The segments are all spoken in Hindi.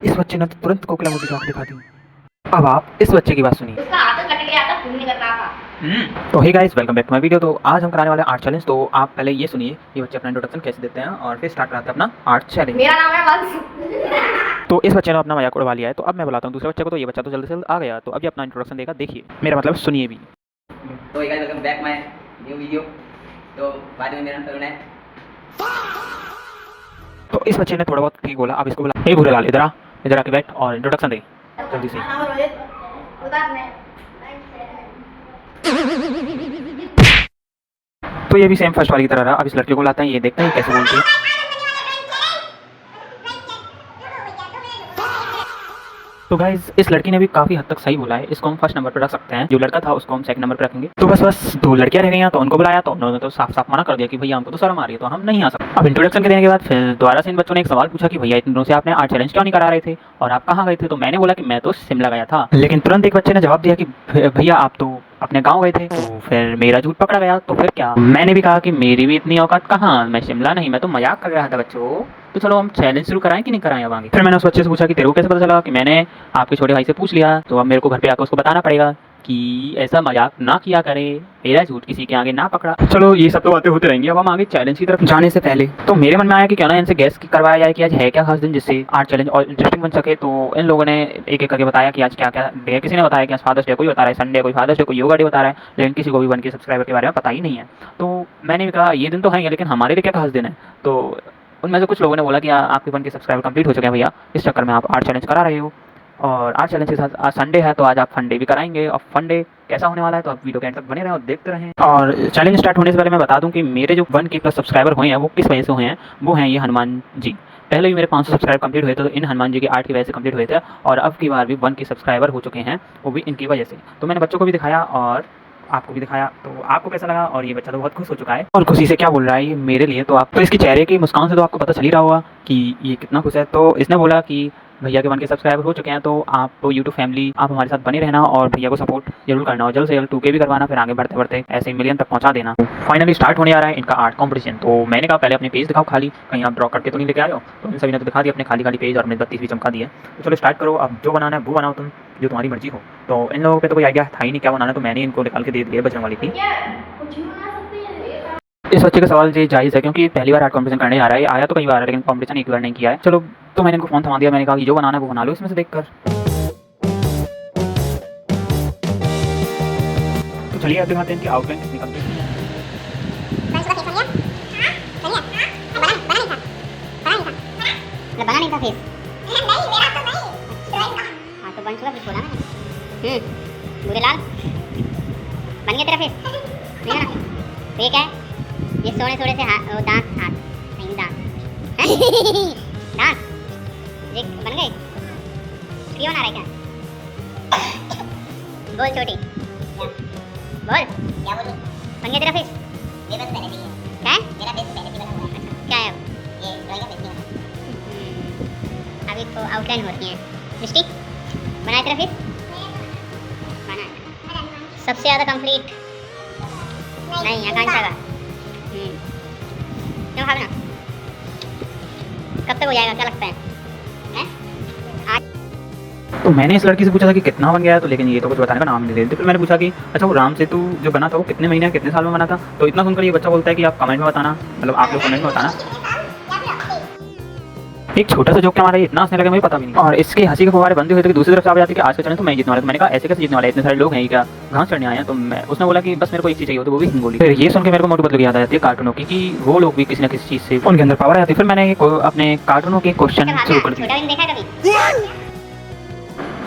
इस बच्चे ने तो तुरंत कोकिला मोटी की आंख दिखा दी। अब आप इस बच्चे की बात सुनिए। उसका हाथ कट गया था, खून निकल रहा था। तो hey guys, welcome back to my video. तो आज हम कराने वाले हैं आर्ट चैलेंज। तो आप पहले ये सुनिए ये बच्चे अपना इंट्रोडक्शन कैसे देते हैं और फिर स्टार्ट कराते हैं अपना आर्ट चैलेंज। मेरा नाम है वंश। तो इस बच्चे ने अपना मजाक उड़वा लिया है, तो अब मैं बुलाता हूँ दूसरे बच्चे को। तो ये बच्चा तो जल्दी से जल्द आ गया, तो अब ये अपना इंट्रोडक्शन देगा, देखिए, मेरा मतलब सुनिए भी। तो guys, welcome back my new video. तो बाद में मेरा नाम तरुण है। तो इस बच्चे ने थोड़ा बहुत ठीक बोला, अब इसको बोला, हे भूरे लाल, इधर आके बैठ और इंट्रोडक्शन दे जल्दी से। तो ये भी सेम फर्स्ट वाली की तरह रहा। अब इस लड़के को लाते हैं, ये देखते हैं कैसे बोलती है। तो गाइज, इस लड़की ने भी काफी हद तक सही बोला है, इसको हम फर्स्ट नंबर पर रख सकते हैं। जो लड़का था उसको हम सेकंड नंबर पर रखेंगे। तो बस दो लड़कियां रह गई हैं, तो उनको बुलाया तो उन्होंने तो साफ साफ मना कर दिया कि भैया हमको तो शर्म आ रही है, तो हम नहीं आ सकते। अब इंट्रोडक्शन के देने के बाद फिर दोबारा से इन बच्चों ने एक सवाल पूछा कि भैया इतने दिनों से आपने आर्ट चैलेंज क्यों नहीं करा रहे थे और आप कहाँ गए थे। तो मैंने बोला कि मैं तो शिमला गया था। लेकिन तुरंत एक बच्चे ने जवाब दिया कि भैया आप तो अपने गांव गए थे। तो फिर मेरा झूठ पकड़ा गया। तो फिर क्या, मैंने भी कहा कि मेरी भी इतनी औकात कहाँ, मैं शिमला नहीं, मैं तो मजाक कर रहा था बच्चों। तो चलो हम चैलेंज शुरू कराएं कि नहीं कराएं अब आगे। फिर मैंने उस बच्चे से पूछा कि तेरे को कैसे पता चला, कि मैंने आपके छोटे भाई से पूछ लिया। तो अब मेरे को घर पे आकर उसको बताना पड़ेगा कि ऐसा मजाक ना किया करे, मेरा झूठ किसी के आगे ना पकड़ा। चलो ये सब तो बातें होती रहेंगी, अब हम आगे चैलेंज की तरफ जाने से पहले तो मेरे मन में आया कि क्यों ना इनसे गैस करवाया जाए कि आज है क्या खास दिन जिससे आर्ट चैलेंज और इंटरेस्टिंग बन सके। तो इन लोगों ने एक एक करके बताया कि आज क्या क्या डे। किसी ने बताया कि आज फादर्स डे, कोई बता रहा है संडे, कोई फादर्स डे, कोई योगा डे बता रहा है, लेकिन किसी को भी 1K सब्सक्राइबर के बारे में पता ही नहीं है। तो मैंने भी कहा ये दिन तो है, लेकिन हमारे लिए क्या खास दिन है। तो उनमें से कुछ लोगों ने बोला कि आपके 1K सब्सक्राइबर कंप्लीट हो चुके हैं भैया, इस चक्कर में आप आर्ट चैलेंज करा रहे हो। और आर्ट चैलेंज के साथ आज संडे है, तो आज आप फन डे भी कराएंगे। और फन डे कैसा होने वाला है, तो आप वीडियो के एंड तक बने रहें और देखते रहें। और चैलेंज स्टार्ट होने से पहले मैं बता दूं कि मेरे जो 1K प्लस सब्सक्राइबर हुए हैं वो किस वजह से हुए हैं। वो हैं ये हनुमान जी। पहले भी मेरे 500 सब्सक्राइबर कंप्लीट हुए थे, तो इन हनुमान जी की आर्ट की वजह से कंप्लीट हुए थे। और अब की बार भी 1K सब्सक्राइबर हो चुके हैं, वो भी इनकी वजह से। तो मैंने बच्चों को भी दिखाया और आपको भी दिखाया। तो आपको कैसा लगा, और ये बच्चा तो बहुत खुश हो चुका है और खुशी से क्या बोल रहा है ये मेरे लिए। तो आप तो इसके चेहरे की मुस्कान से तो आपको पता चल ही रहा होगा कि ये कितना खुश है। तो इसने बोला कि भैया के 1K सब्सक्राइबर हो चुके हैं, तो आप यूट्यूब फैमिली आप हमारे साथ बने रहना और भैया को सपोर्ट जरूर करना, और जल्द से जल्द 2K भी करवाना, फिर आगे बढ़ते बढ़ते ऐसे मिलियन तक पहुंचा देना। फाइनली स्टार्ट होने आ रहा है इनका आर्ट कॉम्पिटिशन। तो मैंने कहा पहले अपने पेज दिखाओ खाली, कहीं आप ड्रॉ करके तो नहीं लेके आए हो। तो इन सभी ने तो दिखा दिया अपने खाली खाली पेज और अपने 32 भी चमका दिए। तो चलो स्टार्ट करो, अब जो बनाना है वो बनाओ तुम, जो तुम्हारी मर्जी हो। तो इन लोगों पे तो कोई आइडिया था ही नहीं क्या बनाना है, तो मैंने इनको निकाल के दे दिया बजरंग वाली थी। इस बच्चे का सवाल ये जायज़ है क्योंकि पहली बार आर्ट कॉम्पिटिशन करने आ रहा है। आया तो कई बार है, लेकिन कॉम्पिटिशन एक बार नहीं किया है। चलो, तो मैंने इनको फ़ोन थमा दिया, मैंने कहा कि जो बनाना है वो बना लो इसमें से देखकर। तो चलिए अब दिखाते हैं इनकी आउटलाइन किस निकलती है। बना नहीं था फेस। नहीं मेरा तो नहीं, ड्राइंग का। हां तो बन चुका फेस बोला मैंने। भूरे लाल बन गया तेरा फेस। नहीं ना, तो ये क्या है, ये सोने सोने से हाथ, वो दांत, हाथ नहीं दांत हैं? दांत ये बन गए। क्यों बना रहा है क्या? बोल छोटी, बोल क्या बोलूं। बन गया तेरा फेस। मेरा तो पहले से ही है। क्या है? मेरा फेस पहले से बना हुआ है। अच्छा क्या है ये, ड्राइंग का फेस नहीं बना। अभी तो आउटलाइन होती है। मिस्टी बनाया तेरा फेस, बना सबसे ज़्यादा कंप्लीट नहीं आकांक्षा का। क्यों भागना, कब तक हो जाएगा क्या लगता है? तो मैंने इस लड़की से पूछा था कि कितना बन गया है, तो लेकिन ये तो कुछ बताने का नाम नहीं दे रही थी। फिर मैंने पूछा कि अच्छा वो राम सेतु जो बना था वो कितने महीने कितने साल में बना था। तो इतना सुनकर ये बच्चा बोलता है कि आप कमेंट में बताना, मतलब आप लोग कमेंट में बताना। एक छोटा सा जोक क्या मारा, इतना हंसने लगा मुझे पता भी नहीं। और इसके हंसी के फव्वारे बंद हुए थे कि दूसरी तरफ से आ जाती कि आज का चैलेंज तो मैं जीतने वाला। तो मैंने कहा ऐसे कैसे जीतने वाला है, इतने सारे लोग हैं क्या घास चढ़ने आए हैं। तो मैं उसने बोला कि बस मेरे को एक चीज़ चाहिए होती, वो भी हिंगोली। फिर ये सुन के मेरे को मोटू पतलू की याद आ जाती है कार्टूनों की, कि वो लोग भी किसी न किसी चीज़ से उनके अंदर पावर आती है। फिर मैंने अपने कार्टूनों के क्वेश्चन शुरू कर दिए।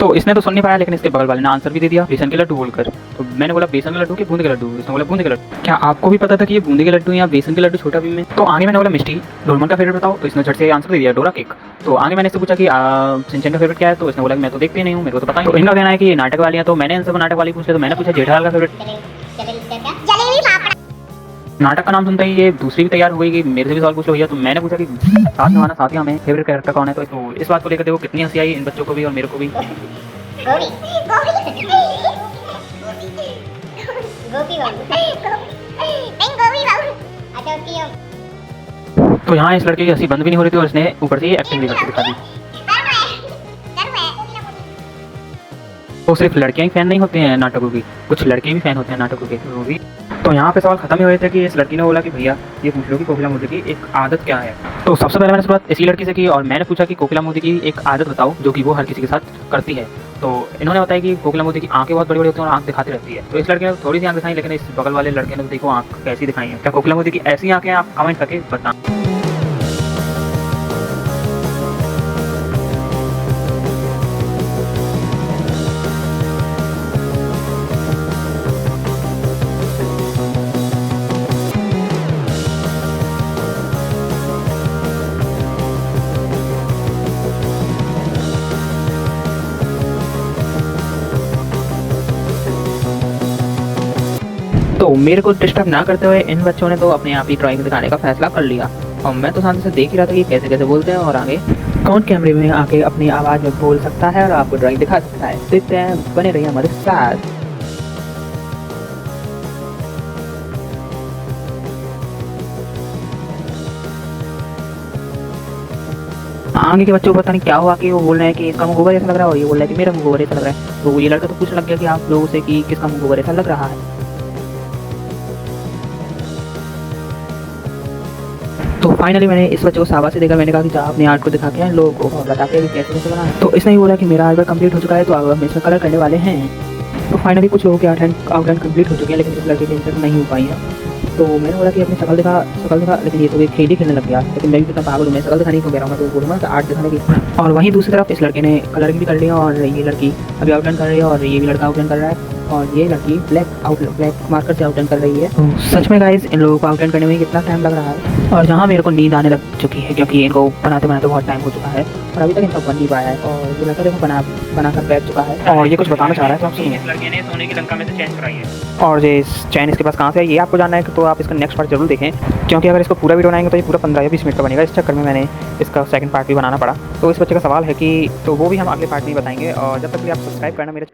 तो इसने तो सुन नहीं पाया, लेकिन इसके बगल वाले ने आंसर भी दे दिया बेसन के लड्डू बोलकर। तो मैंने बोला बेसन के लड्डू कि बूंदी के लड्डू, इसने बोला बूंदी के लड्डू। क्या आपको भी पता था कि ये बूंदी के लड्डू या बेसन के लड्डू छोटा भी में। तो आगे मैंने बोला मिष्टी डोरेमोन का फेवरेट बताओ, तो इसने झट से आंसर दे दिया डोरा केक। तो आगे मैंने इससे पूछा कि सिंचन का फेवरेट क्या है, तो इसने बोला कि मैं तो देखती नहीं हूँ, मेरे को तो पता नहीं। तो इनका कहना है कि ये नाटक वाली है, तो मैंने इनसे नाटक वाली पूछ लिया। तो मैंने पूछा जेठालाल का फेवरेट नाटक का नाम सुनते ही ये दूसरी भी तैयार हो गई कि मेरे से भी सवाल पूछ लो भैया। तो मैंने पूछा कि साथ में आना, साथ ही हमें फेवरेट कैरेक्टर कौन है। तो इस बात को लेकर देखो कितनी हंसी आई इन बच्चों को भी और मेरे को भी। गोभी गोभी गोभी अच्छा उसकी। तो यहाँ इस लड़के की हंसी बंद भी नहीं हो रही थी और इसने ऊपर से ये एक्टिंग भी करके दिखा दी। तो सिर्फ लड़कियां ही फैन नहीं होते हैं नाटकों की, कुछ लड़के भी फैन होते हैं नाटकों के मूवी। तो यहाँ पे सवाल खत्म ही हुए थे कि इस लड़की ने बोला कि भैया ये पूछ लो कि कोकिला मोदी की एक आदत क्या है। तो सबसे पहले मैंने शुरुआत इसी लड़की से की और मैंने पूछा कि कोकिला मोदी की एक आदत बताओ जो कि वो हर किसी के साथ करती है। तो इन्होंने बताया कि कोकिला मोदी की आंखें बहुत बड़ी बड़ी होती हैं और आंख दिखाती रहती है। तो इस लड़के ने थोड़ी सी आंख दिखाई, लेकिन इस बगल वाले लड़के ने देखो आंख कैसी दिखाई है। क्या कोकिला मोदी की ऐसी आंखें? आप कमेंट करके बताएं। तो मेरे को डिस्टर्ब ना करते हुए इन बच्चों ने तो अपने आप ही ड्राइंग दिखाने का फैसला कर लिया और मैं तो शांति से देख ही रहा था कि कैसे कैसे बोलते हैं और आगे कौन कैमरे में आके अपनी आवाज़ में बोल सकता है और आपको ड्राइंग दिखा सकता है। देखते हैं, बने रहिए हमारे साथ। आगे के बच्चों को पता नहीं क्या हुआ कि वो बोल रहे हैं कि इसका मुंह गोबर ऐसा लग रहा है और ये बोल रहा है कि मेरा मुंह गोबर ऐसा लग रहा है। तो ये लड़का तो पूछने लग गया कि आप लोगों से कि किसका मुंह गोबर ऐसा लग रहा है। तो फाइनली मैंने इस बच्चे को शाबाशी देकर मैंने कहा कि अपने आर्ट को दिखा के लोगों को और बता के कि कैसे कैसे बना है। तो इसने ही बोला कि मेरा आर्ट कंप्लीट हो चुका है, तो अब हम इसमें कलर करने वाले हैं। तो फाइनली कुछ लोगों के आउटलाइन कंप्लीट हो चुके हैं, लेकिन इस लड़के की इंटर नहीं हो पाई है। तो मैंने बोला कि अपनी शकल दिखा, लेकिन ये तो एक खेल ही खेलने लग गया। लेकिन मैं भी कितना पागल हूँ, मैं शकल दिखाने को कह रहा हूँ, मैं तो बोलूँगा कि आर्ट दिखाने की। और वहीं दूसरी तरफ इस लड़के ने कलरिंग भी कर लिया और ये लड़की अभी आउटलाइन कर रही है और ये भी लड़का आउटलाइन कर रहा है और ये लड़की ब्लैक मार्कर से आउटलाइन कर रही है। तो सच में गाइस इन लोगों को आउटलाइन करने में कितना टाइम लग रहा है और जहाँ मेरे को नींद आने लग चुकी है क्योंकि इनको बनाते बनाते बहुत टाइम हो चुका है और अभी तक इनका बन नहीं पाया है और ये लड़का देखो बना कर बैठ चुका है और ये कुछ बताना चाह रहा है। तो आप सुनिए। इस लड़के ने सोने की लंका में से चैन चुराई है और ये चैन इसके पास कहाँ से है ये आपको जानना है तो आप इसका नेक्स्ट पार्ट जरूर देखें, क्योंकि अगर इसको पूरा वीडियो बनाएंगे तो ये पूरा 15 या 20 मिनट का बनेगा। इस चक्कर में मैंने इसका सेकंड पार्ट भी बनाना पड़ा। तो इस बच्चे का सवाल है कि तो वो भी हम अगले पार्ट में बताएंगे और जब तक भी आप सब्सक्राइब करना मेरे